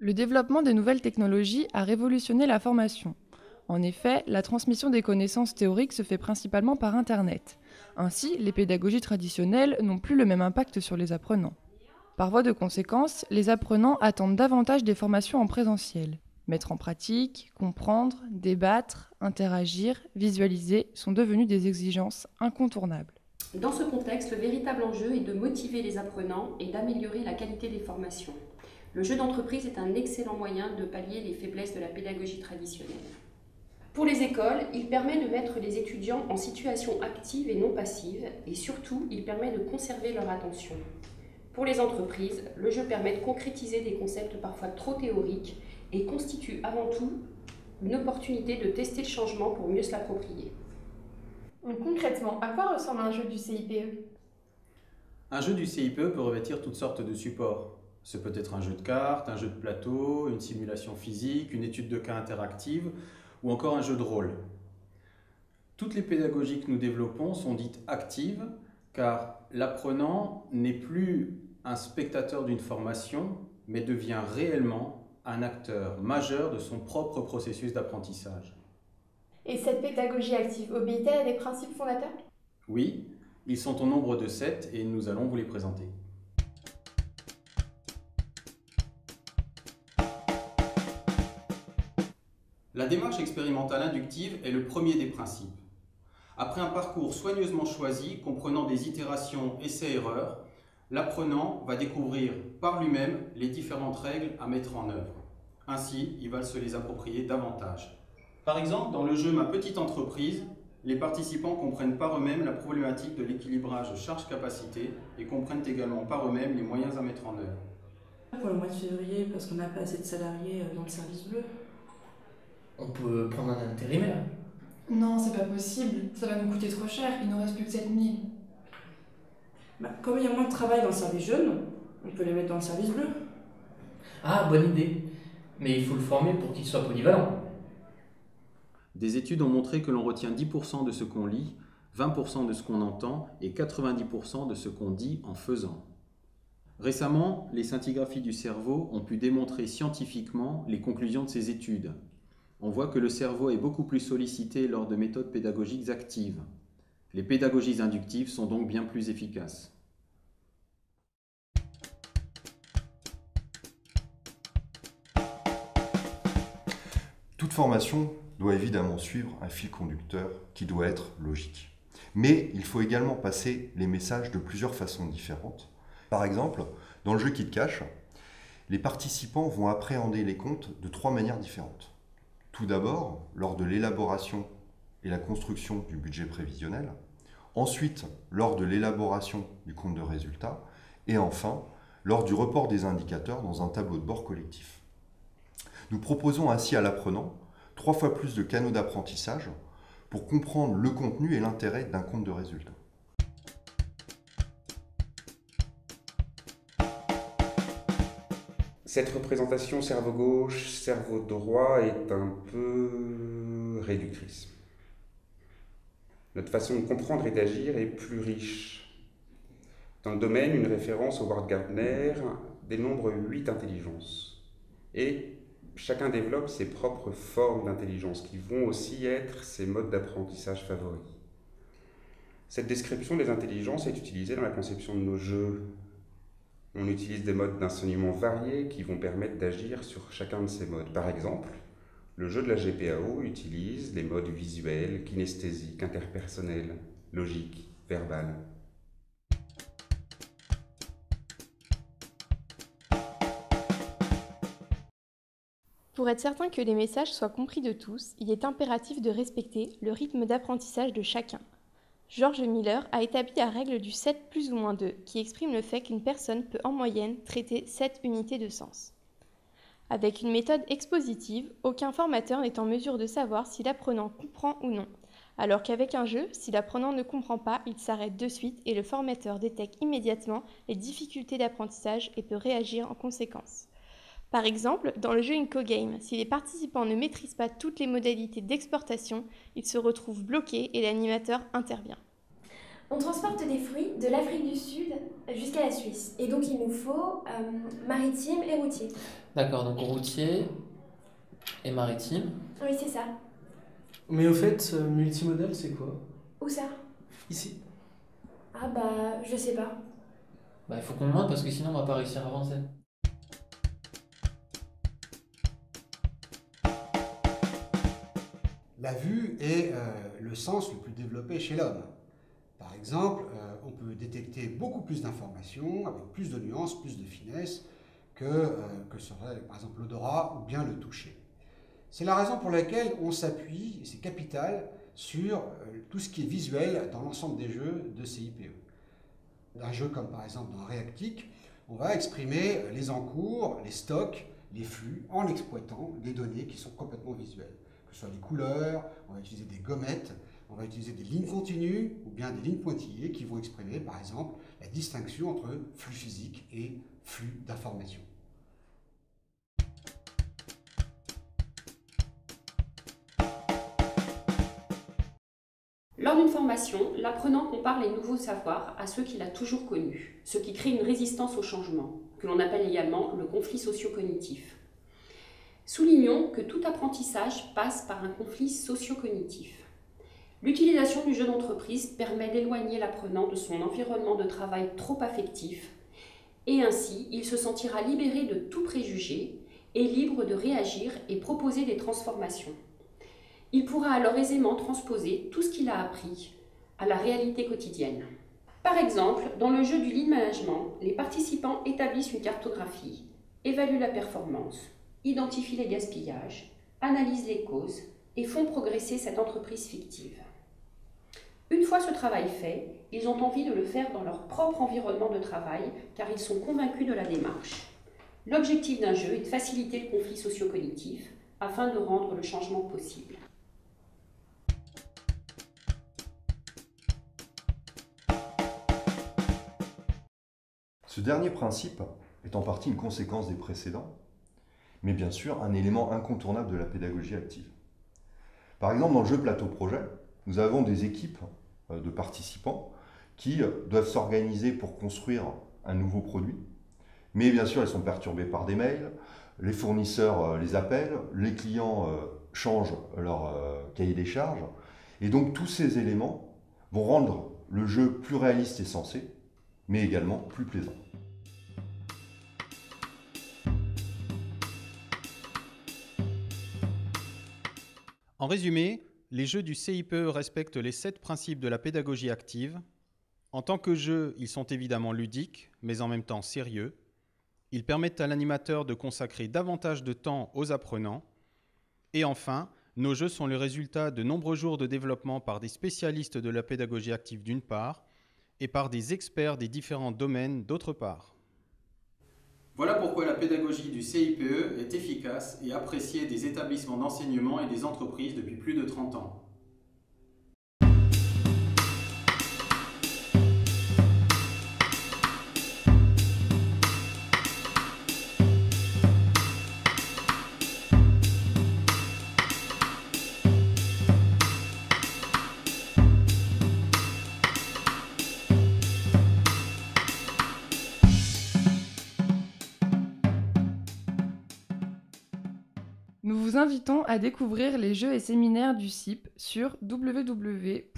Le développement des nouvelles technologies a révolutionné la formation. En effet, la transmission des connaissances théoriques se fait principalement par Internet. Ainsi, les pédagogies traditionnelles n'ont plus le même impact sur les apprenants. Par voie de conséquence, les apprenants attendent davantage des formations en présentiel. Mettre en pratique, comprendre, débattre, interagir, visualiser sont devenus des exigences incontournables. Dans ce contexte, le véritable enjeu est de motiver les apprenants et d'améliorer la qualité des formations. Le jeu d'entreprise est un excellent moyen de pallier les faiblesses de la pédagogie traditionnelle. Pour les écoles, il permet de mettre les étudiants en situation active et non passive, et surtout, il permet de conserver leur attention. Pour les entreprises, le jeu permet de concrétiser des concepts parfois trop théoriques et constitue avant tout une opportunité de tester le changement pour mieux se l'approprier. Concrètement, à quoi ressemble un jeu du CIPE? Un jeu du CIPE peut revêtir toutes sortes de supports. Ce peut être un jeu de cartes, un jeu de plateau, une simulation physique, une étude de cas interactive ou encore un jeu de rôle. Toutes les pédagogies que nous développons sont dites actives car l'apprenant n'est plus un spectateur d'une formation mais devient réellement un acteur majeur de son propre processus d'apprentissage. Et cette pédagogie active obéit-elle à des principes fondateurs? Oui, ils sont au nombre de 7 et nous allons vous les présenter. La démarche expérimentale inductive est le premier des principes. Après un parcours soigneusement choisi, comprenant des itérations essais-erreurs, l'apprenant va découvrir par lui-même les différentes règles à mettre en œuvre. Ainsi, il va se les approprier davantage. Par exemple, dans le jeu Ma petite entreprise, les participants comprennent par eux-mêmes la problématique de l'équilibrage charge-capacité et comprennent également par eux-mêmes les moyens à mettre en œuvre. Pour le mois de février, parce qu'on n'a pas assez de salariés dans le service bleu. On peut prendre un intérimaire. Non, c'est pas possible. Ça va nous coûter trop cher. Il nous reste plus que 7000. Comme il y a moins de travail dans le service jaune, on peut les mettre dans le service bleu. Ah, bonne idée. Mais il faut le former pour qu'il soit polyvalent. Des études ont montré que l'on retient 10% de ce qu'on lit, 20% de ce qu'on entend et 90% de ce qu'on dit en faisant. Récemment, les scintigraphies du cerveau ont pu démontrer scientifiquement les conclusions de ces études. On voit que le cerveau est beaucoup plus sollicité lors de méthodes pédagogiques actives. Les pédagogies inductives sont donc bien plus efficaces. Toute formation doit évidemment suivre un fil conducteur qui doit être logique. Mais il faut également passer les messages de plusieurs façons différentes. Par exemple, dans le jeu qui te cache, les participants vont appréhender les comptes de 3 manières différentes. Tout d'abord, lors de l'élaboration et la construction du budget prévisionnel. Ensuite, lors de l'élaboration du compte de résultat. Et enfin, lors du report des indicateurs dans un tableau de bord collectif. Nous proposons ainsi à l'apprenant 3 fois plus de canaux d'apprentissage pour comprendre le contenu et l'intérêt d'un compte de résultat. Cette représentation cerveau gauche, cerveau droit est un peu réductrice. Notre façon de comprendre et d'agir est plus riche. Dans le domaine, une référence au Howard Gardner dénombre 8 intelligences. Et chacun développe ses propres formes d'intelligence qui vont aussi être ses modes d'apprentissage favoris. Cette description des intelligences est utilisée dans la conception de nos jeux. On utilise des modes d'enseignement variés qui vont permettre d'agir sur chacun de ces modes. Par exemple, le jeu de la GPAO utilise les modes visuels, kinesthésiques, interpersonnels, logiques, verbal. Pour être certain que les messages soient compris de tous, il est impératif de respecter le rythme d'apprentissage de chacun. George Miller a établi la règle du 7 plus ou moins 2, qui exprime le fait qu'une personne peut en moyenne traiter 7 unités de sens. Avec une méthode expositive, aucun formateur n'est en mesure de savoir si l'apprenant comprend ou non, alors qu'avec un jeu, si l'apprenant ne comprend pas, il s'arrête de suite et le formateur détecte immédiatement les difficultés d'apprentissage et peut réagir en conséquence. Par exemple, dans le jeu IncoGame, si les participants ne maîtrisent pas toutes les modalités d'exportation, ils se retrouvent bloqués et l'animateur intervient. On transporte des fruits de l'Afrique du Sud jusqu'à la Suisse. Et donc il nous faut maritime et routier. D'accord, donc routier et maritime. Oui, c'est ça. Mais au fait, multimodal, c'est quoi? Où ça? Ici. Ah bah, je sais pas. Bah, il faut qu'on demande parce que sinon on va pas réussir à avancer. La vue est le sens le plus développé chez l'homme. Par exemple, on peut détecter beaucoup plus d'informations avec plus de nuances, plus de finesse que serait par exemple l'odorat ou bien le toucher. C'est la raison pour laquelle on s'appuie, et c'est capital, sur tout ce qui est visuel dans l'ensemble des jeux de CIPE. Un jeu comme par exemple dans Reactic, on va exprimer les encours, les stocks, les flux en exploitant des données qui sont complètement visuelles. Que ce soit les couleurs, on va utiliser des gommettes, on va utiliser des lignes continues ou bien des lignes pointillées qui vont exprimer par exemple la distinction entre flux physique et flux d'informations. Lors d'une formation, l'apprenant compare les nouveaux savoirs à ceux qu'il a toujours connus, ce qui crée une résistance au changement, que l'on appelle également le conflit socio-cognitif. Soulignons que tout apprentissage passe par un conflit socio-cognitif. L'utilisation du jeu d'entreprise permet d'éloigner l'apprenant de son environnement de travail trop affectif, et ainsi il se sentira libéré de tout préjugé et libre de réagir et proposer des transformations. Il pourra alors aisément transposer tout ce qu'il a appris à la réalité quotidienne. Par exemple, dans le jeu du lead management, les participants établissent une cartographie, évaluent la performance, identifient les gaspillages, analysent les causes et font progresser cette entreprise fictive. Une fois ce travail fait, ils ont envie de le faire dans leur propre environnement de travail car ils sont convaincus de la démarche. L'objectif d'un jeu est de faciliter le conflit socio-cognitif afin de rendre le changement possible. Ce dernier principe est en partie une conséquence des précédents, mais bien sûr un élément incontournable de la pédagogie active. Par exemple, dans le jeu Plateau Projet, nous avons des équipes de participants qui doivent s'organiser pour construire un nouveau produit, mais bien sûr elles sont perturbées par des mails, les fournisseurs les appellent, les clients changent leur cahier des charges, et donc tous ces éléments vont rendre le jeu plus réaliste et sensé, mais également plus plaisant. En résumé, les jeux du CIPE respectent les 7 principes de la pédagogie active. En tant que jeux, ils sont évidemment ludiques, mais en même temps sérieux. Ils permettent à l'animateur de consacrer davantage de temps aux apprenants. Et enfin, nos jeux sont le résultat de nombreux jours de développement par des spécialistes de la pédagogie active d'une part, et par des experts des différents domaines d'autre part. Voilà pourquoi la pédagogie du CIPE est efficace et appréciée des établissements d'enseignement et des entreprises depuis plus de 30 ans. Nous vous invitons à découvrir les jeux et séminaires du CIP sur www.cipe.fr.